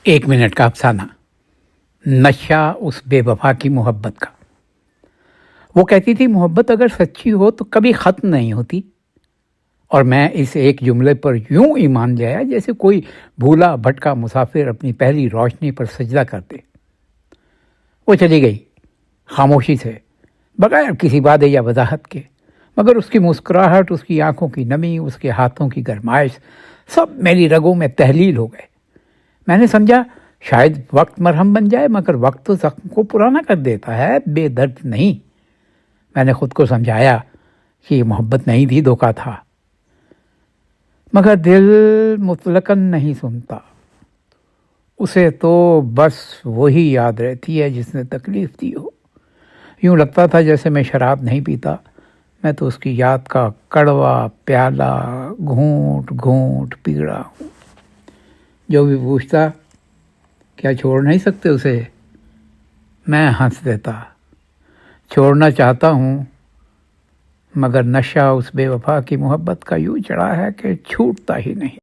ایک منٹ کا افسانہ، نشہ اس بے وفا کی محبت کا۔ وہ کہتی تھی محبت اگر سچی ہو تو کبھی ختم نہیں ہوتی، اور میں اس ایک جملے پر یوں ایمان لے آیا جیسے کوئی بھولا بھٹکا مسافر اپنی پہلی روشنی پر سجدہ کرتے۔ وہ چلی گئی خاموشی سے، بغیر کسی وعدے یا وضاحت کے، مگر اس کی مسکراہٹ، اس کی آنکھوں کی نمی، اس کے ہاتھوں کی گرمائش، سب میری رگوں میں تحلیل ہو گئے۔ میں نے سمجھا شاید وقت مرہم بن جائے، مگر وقت تو زخم کو پرانا کر دیتا ہے، بے درد نہیں۔ میں نے خود کو سمجھایا کہ یہ محبت نہیں تھی، دھوکہ تھا، مگر دل مطلقاً نہیں سنتا۔ اسے تو بس وہی یاد رہتی ہے جس نے تکلیف دی ہو۔ یوں لگتا تھا جیسے میں شراب نہیں پیتا، میں تو اس کی یاد کا کڑوا پیالہ گھونٹ گھونٹ پی رہا ہوں۔ جو بھی پوچھتا کیا چھوڑ نہیں سکتے اسے، میں ہنس دیتا، چھوڑنا چاہتا ہوں، مگر نشہ اس بے وفا کی محبت کا یوں چڑھا ہے کہ چھوٹتا ہی نہیں۔